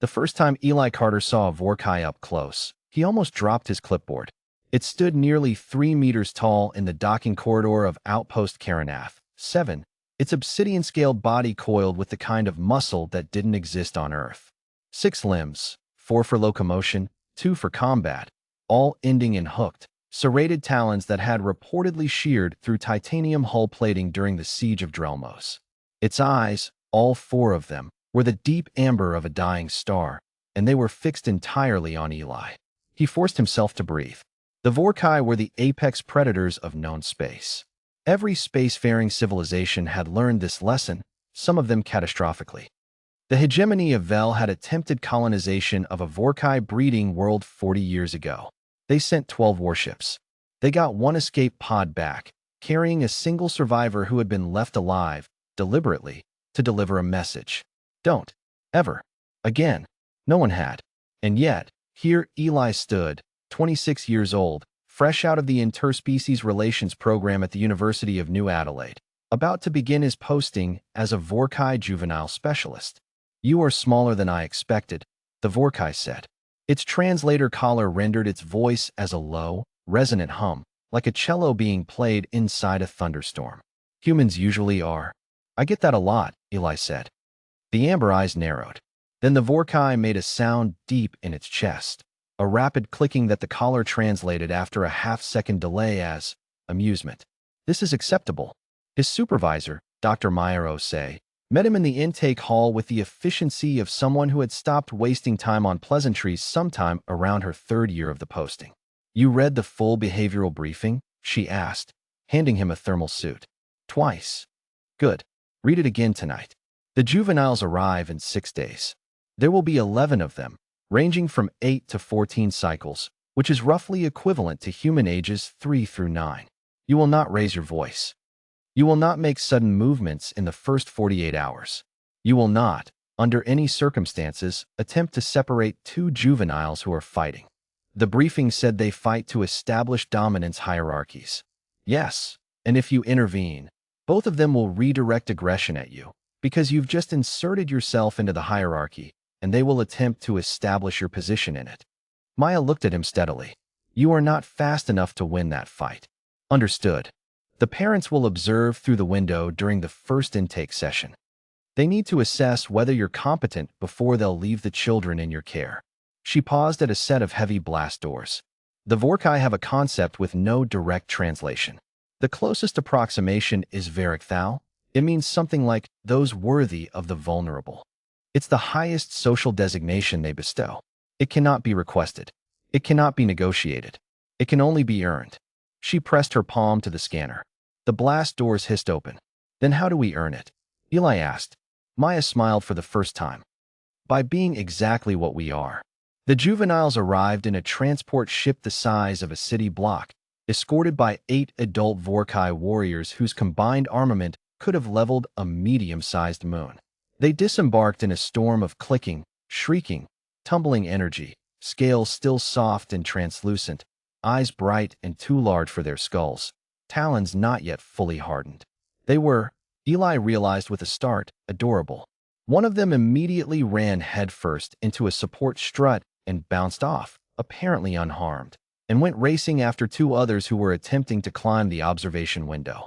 The first time Eli Carter saw a Vorkai up close, he almost dropped his clipboard. It stood nearly 3 meters tall in the docking corridor of Outpost Karanath 7, its obsidian-scaled body coiled with the kind of muscle that didn't exist on Earth. 6 limbs, 4 for locomotion, 2 for combat, all ending in hooked, serrated talons that had reportedly sheared through titanium hull plating during the Siege of Drelmos. Its eyes, all 4 of them, were the deep amber of a dying star, and they were fixed entirely on Eli. He forced himself to breathe. The Vorkai were the apex predators of known space. Every spacefaring civilization had learned this lesson, some of them catastrophically. The hegemony of Vel had attempted colonization of a Vorkai breeding world 40 years ago. They sent 12 warships. They got 1 escape pod back, carrying a single survivor who had been left alive, deliberately, to deliver a message. Don't. Ever. Again. No one had. And yet, here Eli stood, 26 years old, fresh out of the interspecies relations program at the University of New Adelaide, about to begin his posting as a Vorkai juvenile specialist. "You are smaller than I expected," the Vorkai said. Its translator collar rendered its voice as a low, resonant hum, like a cello being played inside a thunderstorm. "Humans usually are." "I get that a lot," Eli said. The amber eyes narrowed. Then the Vorkai made a sound deep in its chest, a rapid clicking that the collar translated after a half-second delay as amusement. "This is acceptable." His supervisor, Dr. Mayaro Say, met him in the intake hall with the efficiency of someone who had stopped wasting time on pleasantries sometime around her 3rd year of the posting. "You read the full behavioral briefing?" she asked, handing him a thermal suit. "Twice." "Good. Read it again tonight." The juveniles arrive in 6 days. There will be 11 of them, ranging from 8 to 14 cycles, which is roughly equivalent to human ages 3 through 9. You will not raise your voice. You will not make sudden movements in the first 48 hours. You will not, under any circumstances, attempt to separate 2 juveniles who are fighting. The briefing said they fight to establish dominance hierarchies. Yes, and if you intervene, both of them will redirect aggression at you, because you've just inserted yourself into the hierarchy, and they will attempt to establish your position in it. Maya looked at him steadily. "You are not fast enough to win that fight." "Understood. The parents will observe through the window during the first intake session. They need to assess whether you're competent before they'll leave the children in your care." She paused at a set of heavy blast doors. The Vorkai have a concept with no direct translation. The closest approximation is Varikthal. It means something like those worthy of the vulnerable. It's the highest social designation they bestow. It cannot be requested. It cannot be negotiated. It can only be earned. She pressed her palm to the scanner. The blast doors hissed open. "Then how do we earn it?" Eli asked. Maya smiled for the first time. "By being exactly what we are." The juveniles arrived in a transport ship the size of a city block, escorted by 8 adult Vorkai warriors whose combined armament could have leveled a medium-sized moon. They disembarked in a storm of clicking, shrieking, tumbling energy, scales still soft and translucent, eyes bright and too large for their skulls, talons not yet fully hardened. They were, Eli realized with a start, adorable. One of them immediately ran headfirst into a support strut and bounced off, apparently unharmed, and went racing after 2 others who were attempting to climb the observation window.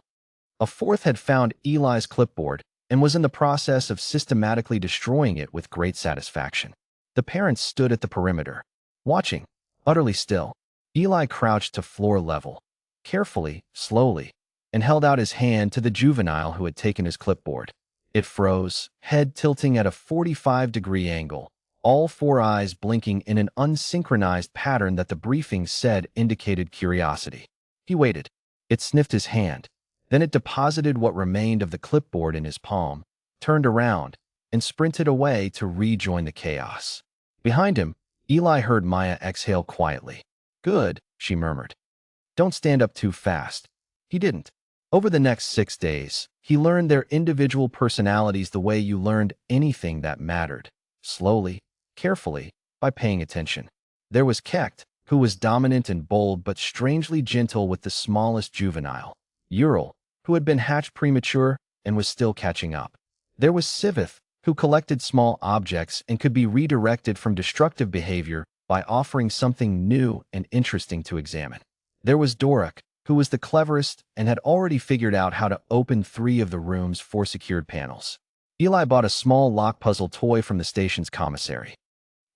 A 4th had found Eli's clipboard and was in the process of systematically destroying it with great satisfaction. The parents stood at the perimeter, watching, utterly still. Eli crouched to floor level, carefully, slowly, and held out his hand to the juvenile who had taken his clipboard. It froze, head tilting at a 45-degree angle, all 4 eyes blinking in an unsynchronized pattern that the briefing said indicated curiosity. He waited. It sniffed his hand. Then it deposited what remained of the clipboard in his palm, turned around, and sprinted away to rejoin the chaos. Behind him, Eli heard Maya exhale quietly. "Good," she murmured. "Don't stand up too fast." He didn't. Over the next 6 days, he learned their individual personalities the way you learned anything that mattered. Slowly, carefully, by paying attention. There was Kekt, who was dominant and bold but strangely gentle with the smallest juvenile. Ural, who had been hatched premature and was still catching up. There was Sivith, who collected small objects and could be redirected from destructive behavior by offering something new and interesting to examine. There was Doruk, who was the cleverest and had already figured out how to open 3 of the room's 4 secured panels. Eli bought a small lock puzzle toy from the station's commissary.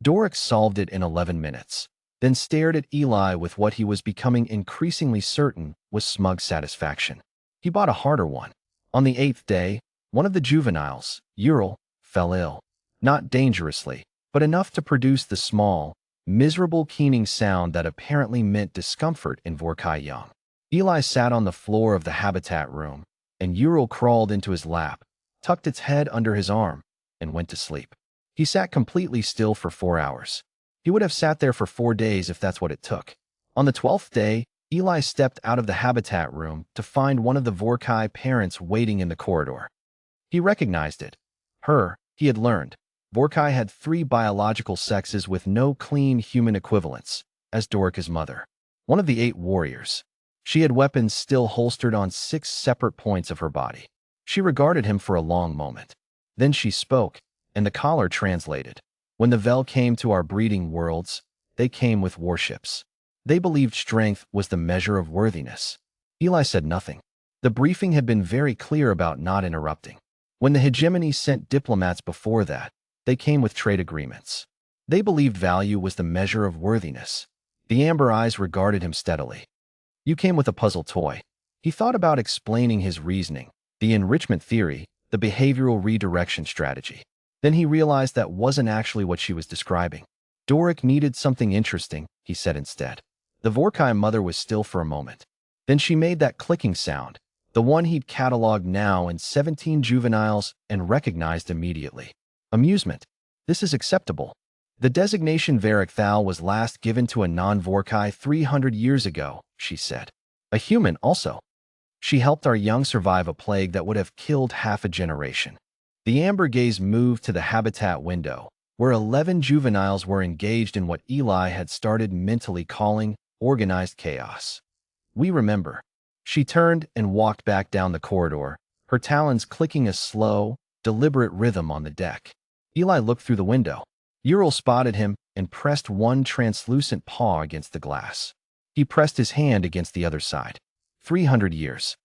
Doruk solved it in 11 minutes, then stared at Eli with what he was becoming increasingly certain was smug satisfaction. He bought a harder one. On the 8th day, one of the juveniles, Ural, fell ill. Not dangerously, but enough to produce the small, miserable keening sound that apparently meant discomfort in Vorkai young. Eli sat on the floor of the habitat room, and Ural crawled into his lap, tucked its head under his arm, and went to sleep. He sat completely still for 4 hours. He would have sat there for 4 days if that's what it took. On the 12th day, Eli stepped out of the habitat room to find one of the Vorkai parents waiting in the corridor. He recognized it. Her, he had learned. Vorkai had 3 biological sexes with no clean human equivalents, as Doruk's mother. One of the 8 warriors. She had weapons still holstered on 6 separate points of her body. She regarded him for a long moment. Then she spoke, and the caller translated. When the Vel came to our breeding worlds, they came with warships. They believed strength was the measure of worthiness. Eli said nothing. The briefing had been very clear about not interrupting. When the hegemony sent diplomats before that, they came with trade agreements. They believed value was the measure of worthiness. The amber eyes regarded him steadily. You came with a puzzle toy. He thought about explaining his reasoning, the enrichment theory, the behavioral redirection strategy. Then he realized that wasn't actually what she was describing. Doruk needed something interesting, he said instead. The Vorkai mother was still for a moment. Then she made that clicking sound, the one he'd cataloged now in 17 juveniles and recognized immediately. Amusement. This is acceptable. The designation Varric Thal was last given to a non-Vorkai 300 years ago, she said. A human also. She helped our young survive a plague that would have killed half a generation. The amber gaze moved to the habitat window, where 11 juveniles were engaged in what Eli had started mentally calling organized chaos. We remember. She turned and walked back down the corridor, her talons clicking a slow, deliberate rhythm on the deck. Eli looked through the window. Ural spotted him and pressed one translucent paw against the glass. He pressed his hand against the other side. 300 years.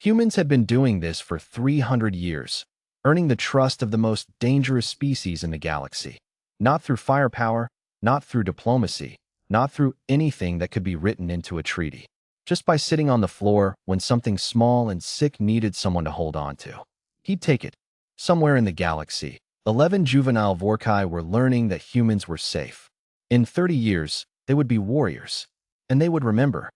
Humans had been doing this for 300 years, earning the trust of the most dangerous species in the galaxy. Not through firepower, not through diplomacy, not through anything that could be written into a treaty. Just by sitting on the floor when something small and sick needed someone to hold on to. He'd take it. Somewhere in the galaxy, 11 juvenile Vorkai were learning that humans were safe. In 30 years, they would be warriors. And they would remember.